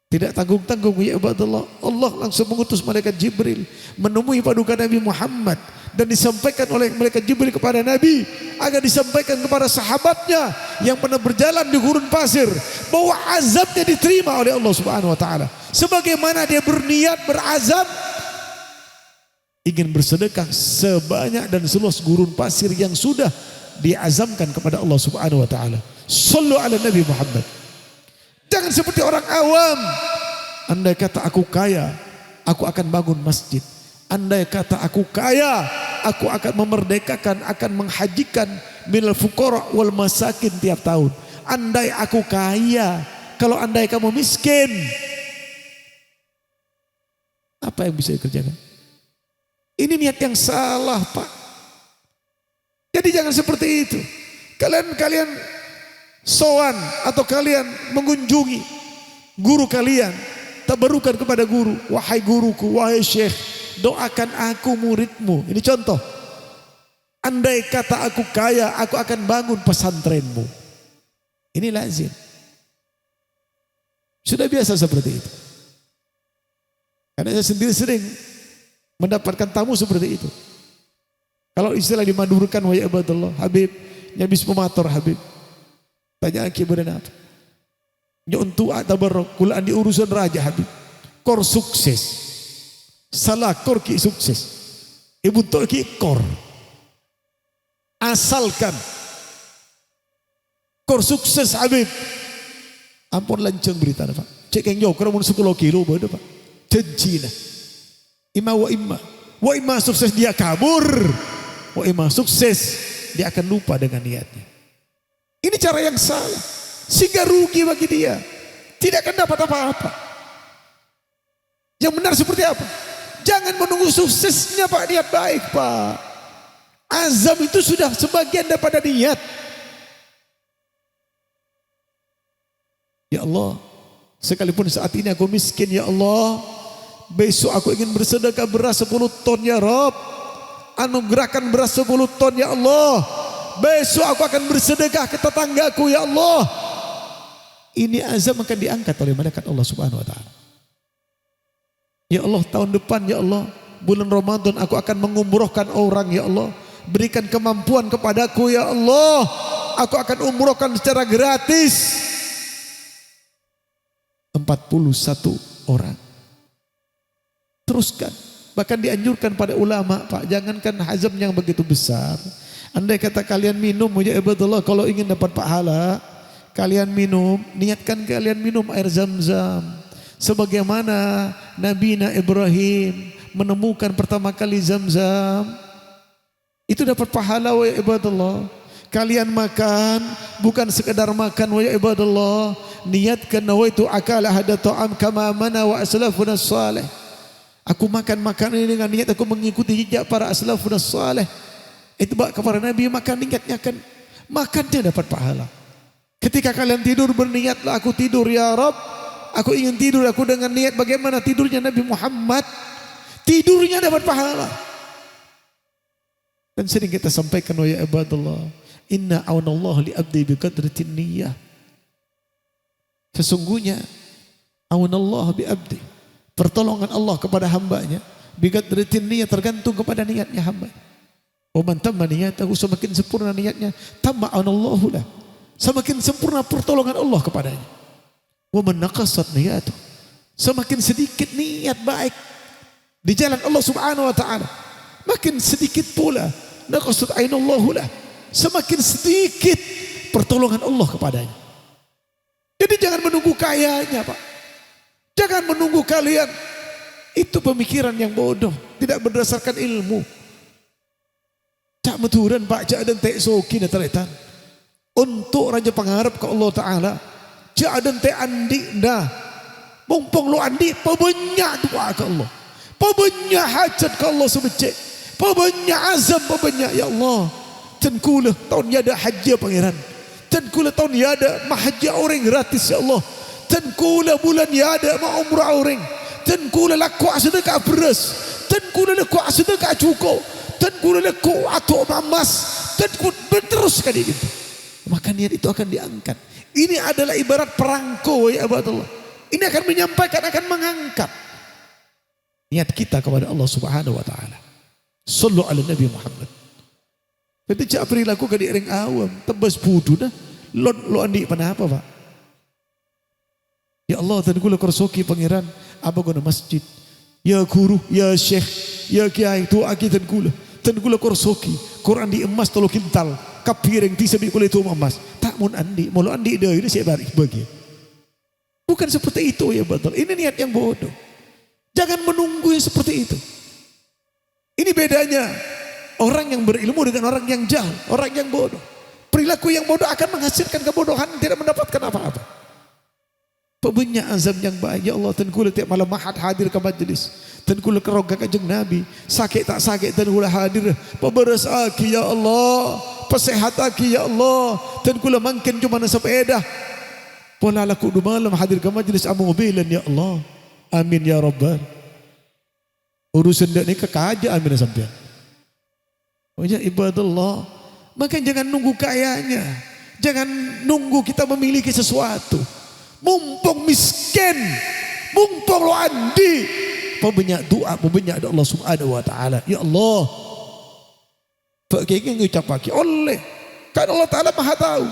Tidak tanggung-tanggung ya ibadallah, Allah langsung mengutus malaikat Jibril menemui paduka Nabi Muhammad dan disampaikan oleh malaikat Jibril kepada Nabi agar disampaikan kepada sahabatnya yang pernah berjalan di gurun pasir bahwa azabnya diterima oleh Allah Subhanahu Wa Taala. Sebagaimana dia berniat berazam ingin bersedekah sebanyak dan seluas gurun pasir yang sudah diazamkan kepada Allah Subhanahu Wa Taala. Sallu ala Nabi Muhammad. Jangan seperti orang awam. Andai kata aku kaya, aku akan bangun masjid. Andai kata aku kaya, aku akan memerdekakan, akan menghajikan minal fuqara wal masakin tiap tahun. Andai aku kaya, kalau andai kamu miskin, apa yang bisa dikerjakan? Ini niat yang salah, Pak. Jadi jangan seperti itu. Kalian sowan atau kalian mengunjungi guru kalian, tabarukan kepada guru, wahai guruku, wahai syekh, doakan aku muridmu. Ini contoh. Andai kata aku kaya, aku akan bangun pesantrenmu. Ini lazim. Sudah biasa seperti itu. Karena saya sendiri sering mendapatkan tamu seperti itu. Kalau istilah dimadurkan, wahai ibadallah, Habib, nyabis pemator Habib. Tanya aki berenap. Nyontu atabarok kulaan di urusan raja Habib. Kor sukses. Salah kor ki sukses. Ibu tok ki kor. Asalkan kor sukses Habib. Ampun lanceng berita Pak. Cek yang jauh keramun 10 kilo bodoh Pak. Janji lah. Ima wa imma. Wa imma sukses dia kabur. Wa imma sukses dia akan lupa dengan niatnya. Ini cara yang salah, sehingga rugi bagi dia, tidak akan dapat apa-apa. Yang benar seperti apa? Jangan menunggu suksesnya Pak, niat baik Pak. Azam itu sudah sebagian daripada niat. Ya Allah, sekalipun saat ini aku miskin ya Allah, besok aku ingin bersedekah beras 10 ton ya Rabb. Anugerahkan beras 10 ton ya Allah. Besok aku akan bersedekah ke tetanggaku ya Allah. Ini azam akan diangkat oleh malaikat Allah Subhanahu Wa Taala. Ya Allah, tahun depan ya Allah, bulan Ramadan aku akan mengumrohkan orang ya Allah. Berikan kemampuan kepadaku ya Allah. Aku akan umrohkan secara gratis 41 orang. Teruskan. Bahkan dianjurkan pada ulama, Pak, jangankan hazam yang begitu besar. Andai kata kalian minum, ya ibadallah, kalau ingin dapat pahala, kalian minum, niatkan kalian minum air zam-zam. Sebagaimana Nabi Ibrahim menemukan pertama kali zam-zam, itu dapat pahala, ya ibadallah. Kalian makan bukan sekedar makan wa ya ibadallah, niatkan nawaitu akala hada ta'am kama mana wa aslafuna salih. Aku makan makanan ini dengan niat aku mengikuti jejak para aslafuna salih. Itba kepada Nabi, maka niatnya akan makannya dapat pahala. Ketika kalian tidur berniatlah aku tidur ya Rabb. Aku ingin tidur aku dengan niat bagaimana tidurnya Nabi Muhammad. Tidurnya dapat pahala. Dan sering kita sampaikan wa ya ibadallah, inna aunallahu li abdi biqadratin niyyah. Sesungguhnya aunallahu bi abdi, pertolongan Allah kepada hambanya, biqadratin niyyah, tergantung kepada niatnya hamba. Wa man tamma niyatahu, semakin sempurna niatnya, tamma aunallahu lah, semakin sempurna pertolongan Allah kepadanya. Wa man naqasat niyatuh, semakin sedikit niat baik di jalan Allah Subhanahu wa taala, makin sedikit pula naqasat ainallahu lah, semakin sedikit pertolongan Allah kepadanya. Jadi jangan menunggu kayanya, Pak. Jangan menunggu kalian. Itu pemikiran yang bodoh, tidak berdasarkan ilmu. Cak meturan Pak, cak dan tek soki na taletan. Untuk raja pengharap ke Allah Ta'ala. Cak dan tek andi dah. Mumpung lu andi, pabanyak doa ke Allah. Pabanyak hajat ke Allah sebecik. Pabanyak azam, pabanyak ya Allah. Tenkulah tahun ya ada haji pangeran. Tenkulah tahun ya ada mahaji orang gratis ya Allah. Tenkulah bulan ya ada ma umrah orang. Tenkulah laku sedekah beras. Tenkulah laku sedekah cukup. Tenkulah laku atau mamas. Tenkulah terus kali gitu. Maka niat itu akan diangkat. Ini adalah ibarat perangko ya Allah. Ini akan menyampaikan, akan mengangkat niat kita kepada Allah Subhanahu wa taala. Sallu ala Nabi Muhammad. Jadi cak perilaku ke orang awam, tebas budu dah. Lo andi apa Pak? Ya Allah, dan kula korsoki pangeran, apa guna masjid? Ya guru, ya syekh, ya kiai, tu aki dan kula korsoki. Quran di emas tolo kintal, kapireng bisa bi kula itu emas. Tak mun andi, mau lo andi dah ini saya bagi. Bukan seperti itu ya betul. Ini niat yang bodoh. Jangan menunggu yang seperti itu. Ini bedanya orang yang berilmu dengan orang yang jahil, orang yang bodoh. Perilaku yang bodoh akan menghasilkan kebodohan, tidak mendapatkan apa-apa. Pebanyak azam yang baik. Ya Allah, dan kula tiap malam mahad hadir ke majlis. Dan kula keroga kajeng Nabi. Sakit tak sakit dan kula hadir. Peberes aki ya Allah. Pesehat aki ya Allah. Dan kula makin cuma sepeda. Pola laku du malam hadir ke majlis amobilan ya Allah. Amin ya Rabbal. Urusan dak ni kekaja amin sampean. Ya ibadallah, maka jangan nunggu kayanya, jangan nunggu kita memiliki sesuatu. Mumpung miskin, mumpung lo andi, pebanyak doa, pebanyak doa Allah Subhanahu wa taala. Ya Allah, pakai ngucap pakai oleh, kan Allah Taala Maha tahu.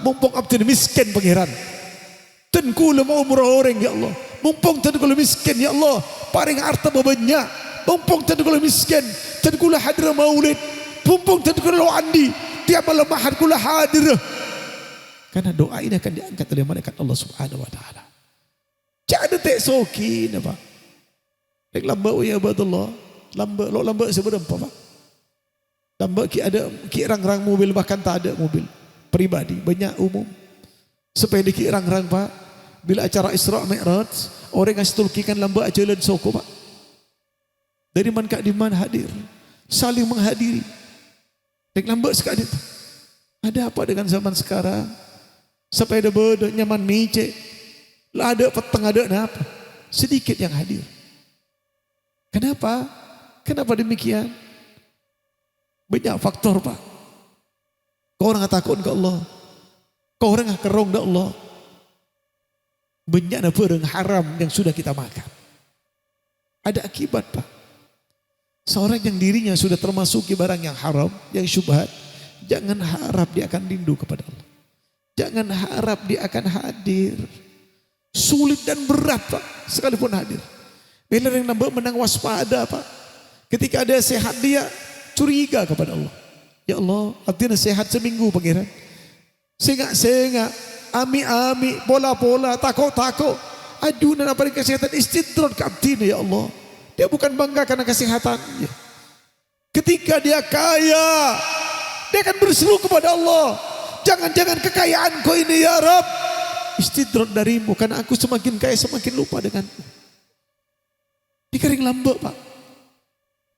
Mumpung abdi miskin pangeran, tenkula mau umrah orang ya Allah. Mumpung tenkula miskin ya Allah, paring harta banyak. Mumpung tenkula miskin, tenkula hadir maulid. Mumpung tenkula lo andi, tiap malam mahad kula hadir. Karena doa ini akan diangkat oleh malaikat Allah Subhanahu wa taala. Jangan tek soki napa. Tek lamba ya badallah. Lamba seberapa Pak? Lamba ki rang-rang mobil, bahkan tak ada mobil pribadi, banyak umum. Sepeda ki rang-rang Pak. Bila acara Isra Mi'raj, orang ngasih tulkikan lamba ajalan soko Pak. Dari man kak di man hadir, saling menghadiri. Tek lamba sekali. Ada apa dengan zaman sekarang? Sepeda bodoh nyaman mice. Lah ada peteng ada apa? Sedikit yang hadir. Kenapa? Kenapa demikian? Banyak faktor Pak. Kau orang takut ke Allah. Kau orang kerong ke Allah. Banyak barang haram yang sudah kita makan. Ada akibat Pak. Seorang yang dirinya sudah termasuki barang yang haram, yang syubhat, jangan harap dia akan rindu kepada Allah. Jangan harap dia akan hadir. Sulit dan berat Pak, sekalipun hadir. Bila yang nambah menang waspada Pak. Ketika ada sehat dia curiga kepada Allah. Ya Allah, artinya sehat seminggu pangeran. Sengak-sengak, ami-ami, pola-pola, takut-takut. Aduh, dan apa kesehatan istidrat ke abdina ya Allah. Dia bukan bangga karena kesehatannya. Ketika dia kaya, Dia akan berseru kepada Allah, jangan-jangan kekayaanku ini ya Rabb istidrot darimu, karena aku semakin kaya semakin lupa denganmu. Di kering lambak Pak.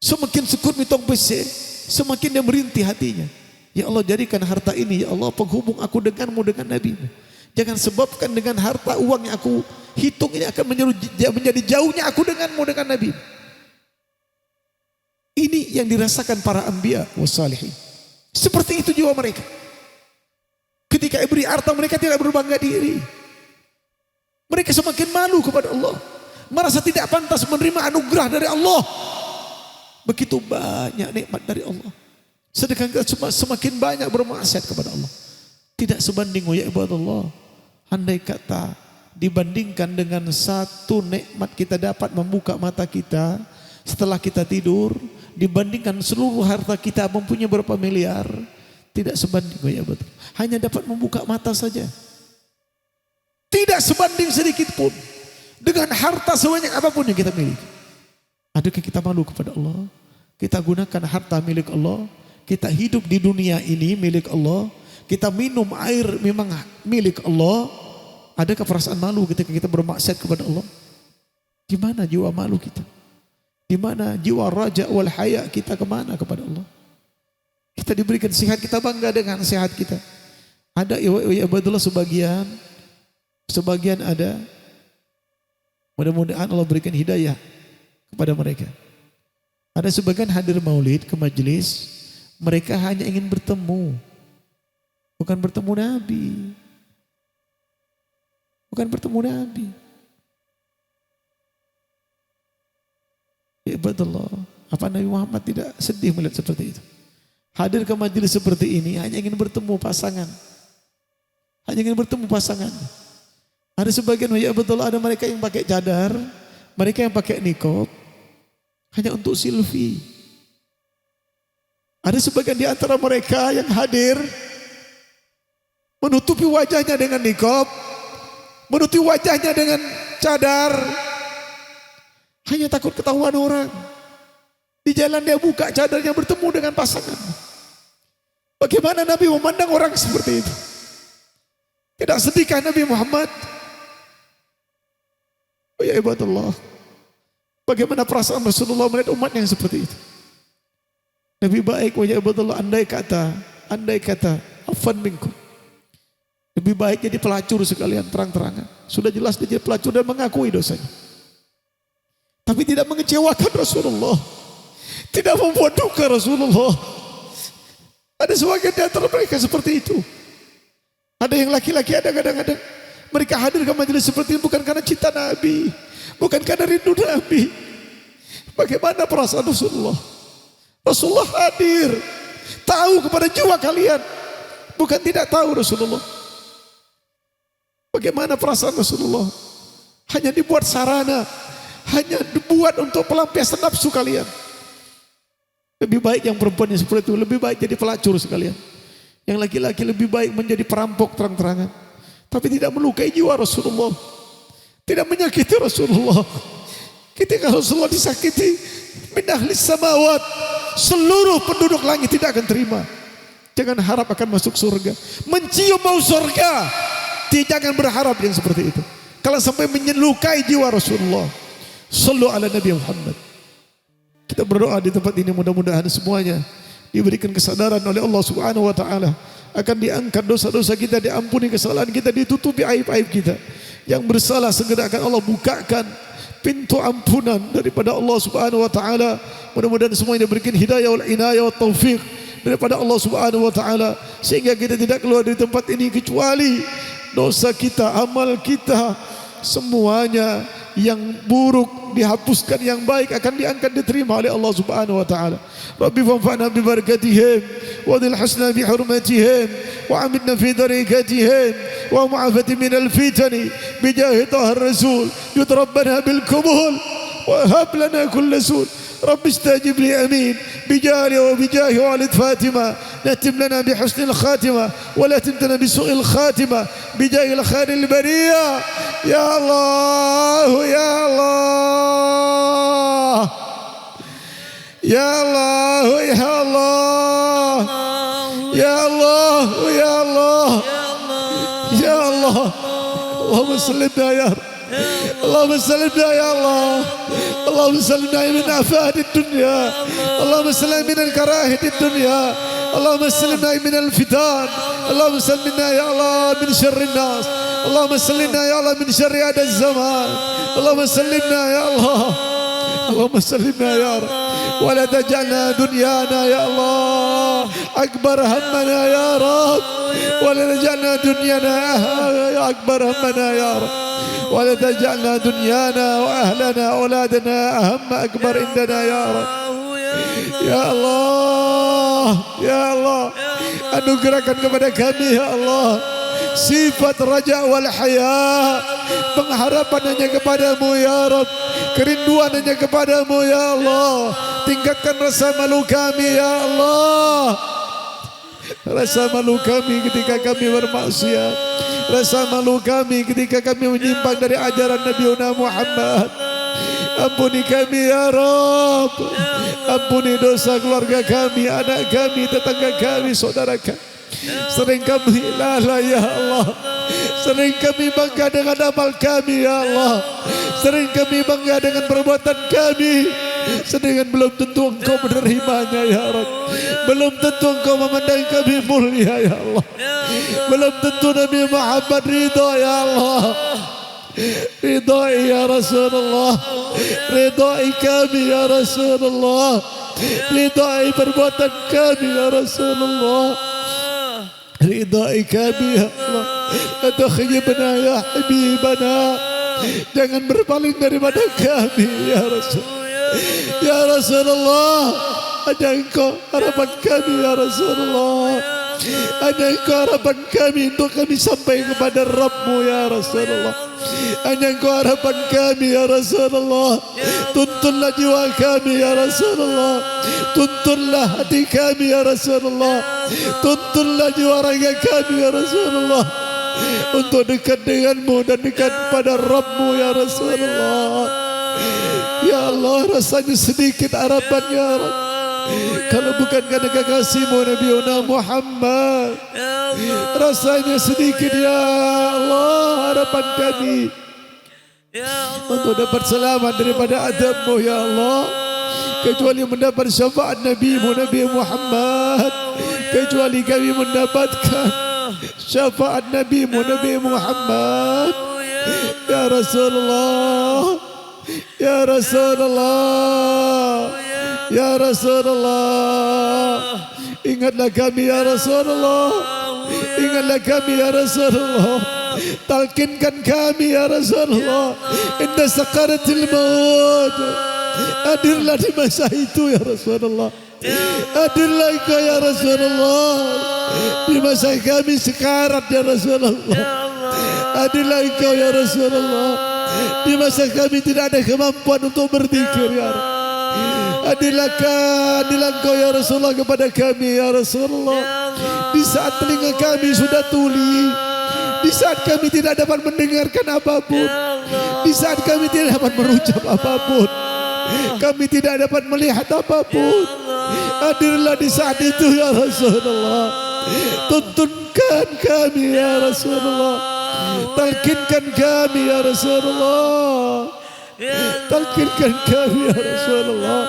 Semakin syukur mitong besi, semakin dia merintih hatinya. Ya Allah, jadikan harta ini ya Allah penghubung aku denganmu, dengan Nabi. Jangan sebabkan dengan harta uang yang aku hitung ini akan menjadi jauhnya aku denganmu, dengan Nabi. Ini yang dirasakan para anbiya wassalihin. Seperti itu jiwa mereka. Ketika diberi harta mereka tidak berbangga diri. Mereka semakin malu kepada Allah. Merasa tidak pantas menerima anugerah dari Allah. Begitu banyak nikmat dari Allah. Sedangkan kita semakin banyak bermaksiat kepada Allah. Tidak sebanding ya ibadallah. Andai kata dibandingkan dengan satu nikmat kita dapat membuka mata kita setelah kita tidur, dibandingkan seluruh harta kita mempunyai berapa miliar, tidak sebanding ya betul. Hanya dapat membuka mata saja. Tidak sebanding sedikit pun dengan harta sebanyak apapun yang kita miliki. Adakah kita malu kepada Allah? Kita gunakan harta milik Allah, kita hidup di dunia ini milik Allah, kita minum air memang milik Allah. Adakah perasaan malu ketika kita bermaksiat kepada Allah? Di mana jiwa malu kita? Di mana jiwa raja wal haya kita, kemana kepada Allah? Kita diberikan sehat, kita bangga dengan sehat kita. Ada ya Abdullah sebagian ada. Mudah-mudahan Allah berikan hidayah kepada mereka. Ada sebagian hadir maulid ke majelis, mereka hanya ingin bertemu, bukan bertemu Nabi. Bukan bertemu Nabi. Ya ibadallah, apa Nabi Muhammad tidak sedih melihat seperti itu? Hadir ke majelis seperti ini hanya ingin bertemu pasangan. Hanya ingin bertemu pasangan. Ada sebagian ya ibadallah, ada mereka yang pakai cadar, mereka yang pakai niqab hanya untuk selfie. Ada sebagian di antara mereka yang hadir menutupi wajahnya dengan niqab, menutupi wajahnya dengan cadar, hanya takut ketahuan orang. Di jalan dia buka cadarnya bertemu dengan pasangan. Bagaimana Nabi memandang orang seperti itu? Tidak sedihkah Nabi Muhammad? Oh ya ibadallah, bagaimana perasaan Rasulullah melihat umat yang seperti itu? Lebih baik ya ibadallah, andai kata afan minkum, lebih baik jadi pelacur sekalian terang-terangan. Sudah jelas dia jadi pelacur dan mengakui dosanya. Tapi tidak mengecewakan Rasulullah, tidak membuat duka Rasulullah. Ada sebagian di antara mereka seperti itu. Ada yang laki-laki, ada kadang-kadang mereka hadir ke majelis seperti ini bukan karena cinta Nabi, bukan karena rindu Nabi. Bagaimana perasaan Rasulullah? Rasulullah hadir, tahu kepada jiwa kalian, bukan tidak tahu Rasulullah. Bagaimana perasaan Rasulullah? Hanya dibuat sarana, hanya dibuat untuk pelampiasan nafsu kalian. Lebih baik yang perempuan yang seperti itu, lebih baik jadi pelacur sekalian. Yang laki-laki lebih baik menjadi perampok terang-terangan. Tapi tidak melukai jiwa Rasulullah, tidak menyakiti Rasulullah. Ketika Rasulullah disakiti, min ahlis samawat, seluruh penduduk langit tidak akan terima. Jangan harap akan masuk surga, mencium bau surga. Jangan berharap yang seperti itu. Kalau sampai menyelukai jiwa Rasulullah, sallu ala Nabi Muhammad. Kita berdoa di tempat ini, mudah-mudahan semuanya diberikan kesadaran oleh Allah Subhanahu wa taala, akan diangkat dosa-dosa kita, diampuni kesalahan kita, ditutupi aib-aib kita. Yang bersalah segera akan Allah bukakan pintu ampunan daripada Allah Subhanahu wa taala. Mudah-mudahan semuanya diberikan hidayah wal inayah wat taufik daripada Allah Subhanahu wa taala, sehingga kita tidak keluar dari tempat ini kecuali dosa kita, amal kita, semuanya yang buruk dihapuskan, yang baik akan diangkat, diterima oleh Allah Subhanahu wa taala. Rabbi fanfa'na bi barakatihim wa dhil hasna bi hurmatihim wa aminna fi darikatihim wa mu'afati min al-fitani bi jahi tahar rasul yutrabbana bil kubul wa hab lana kull sul. رب استجب لي أمين بجاري وبجاه والد فاطمة، نتم لنا بحسن الخاتمة ولا تمتنا بسوء الخاتمة بجاه الخير البرية. يا الله يا الله يا الله يا الله Ya Allah, Ya Allah, Ya Allah. Allahumma sallimna ya Rabb. اللهم سلمنا يا الله. اللهم سلمنا من آفات الدنيا. اللهم سلمنا من الكراهية الدنيا. اللهم سلمنا من الفتن. اللهم سلمنا يا الله من شر الناس. اللهم سلمنا يا الله من شر هذا الزمان. اللهم سلمنا يا الله. اللهم سلمنا يا رب. ولا تجعلنا دنيانا يا الله أكبر همنا يا رب. ولا تجعلنا دنيانا أكبر همنا يا رب. ولا تجعلنا دنيانا وأهلنا أولادنا أهم أكبر عندنا يا رب. Ya Allah, Ya Allah, anugerahkan kepada kami ya Allah sifat raja wal haya, pengharapan hanya kepadamu ya Rabb, kerinduan hanya kepadamu ya Allah. Tingkatkan rasa malu kami ya Allah, rasa malu kami ketika kami bermaksiat, rasa malu kami ketika kami menyimpang dari ajaran Nabi Muhammad. Ampuni kami ya Rabb. Ampuni dosa keluarga kami, anak kami, tetangga kami, saudara kami. Sering kami lalai ya Allah. Sering kami bangga dengan amal kami ya Allah. Sering kami bangga dengan perbuatan kami, sedangkan belum tentu Engkau menerimanya ya Rabb. Belum tentu Engkau memandang kami mulia ya Allah. Belum tentu Nabi Muhammad ridha ya Allah. Ridai ya Rasulullah, ridai kami ya Rasulullah, ridai perbuatan kami ya Rasulullah, ridai kami ya Allah. La takhyibna ya habibana, jangan berpaling daripada kami ya Rasul. Ya Rasulullah, hanya Engkau harapan kami ya Rasulullah. Hanya Engkau harapan kami untuk kami sampai kepada Rabb-Mu ya Rasulullah. Hanya Engkau harapan kami ya Rasulullah. Tuntunlah jiwa kami ya Rasulullah. Tuntunlah hati kami ya Rasulullah. Tuntunlah jiwa raga kami ya Rasulullah, untuk dekat denganmu dan dekat pada Rabb-Mu ya Rasulullah. Ya Allah, rasanya sedikit harapan ya Rabb. Kalau bukan karena kekasih-Mu Nabi Muhammad, rasanya sedikit ya Allah harapan kami untuk dapat selamat daripada adab-Mu ya Allah, kecuali mendapat syafaat Nabi-Mu Nabi Muhammad, kecuali kami mendapatkan syafaat Nabi-Mu Nabi Muhammad. Ya Rasulullah, Ya Rasulullah, Ya Rasulullah, ingatlah kami ya Rasulullah. Ingatlah kami ya Rasulullah. Talkinkan kami ya Rasulullah. Inna sakaratil maut, hadirlah di masa itu ya Rasulullah. Hadirlah Engkau ya Rasulullah di masa kami sekarat ya Rasulullah. Hadirlah Engkau ya Rasulullah di masa kami tidak ada kemampuan untuk berzikir ya Rabb. Adilah Engkau ya Rasulullah kepada kami ya Rasulullah. Di saat telinga kami sudah tuli, di saat kami tidak dapat mendengarkan apapun, di saat kami tidak dapat merucap apapun, kami tidak dapat melihat apapun, hadirlah di saat itu ya Rasulullah. Tuntunkan kami ya Rasulullah. Talkinkan kami ya Rasulullah. Talkinkan kami ya Rasulullah.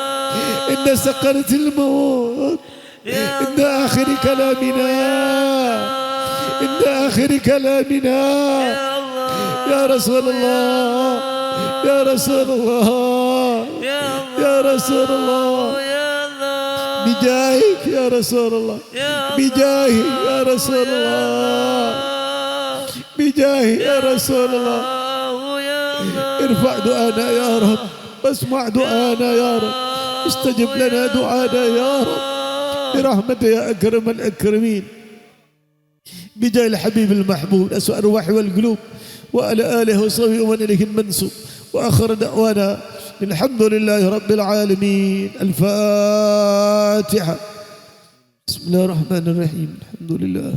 Inna sakaratil maut, inna akhir kalamina, inna akhir kalamina ya Rasulullah, ya Rasulullah, ya Rasulullah. Bijahik ya Rasulullah, bijahik ya Rasulullah, bijahik ya Rasulullah. Irfa' du'ana ya Rabb, wasma' du'ana ya Rabb, istajib lana du'ana ya Rabb, birahmatika ya akramal akramin. بجاه الحبيب المحبوب أسوأ الأرواح والقلوب وعلى آله وصحبه ومن إليه المنسوب. وآخر دعوانا الحمد لله رب العالمين. الفاتحة. بسم الله الرحمن الرحيم. الحمد لله.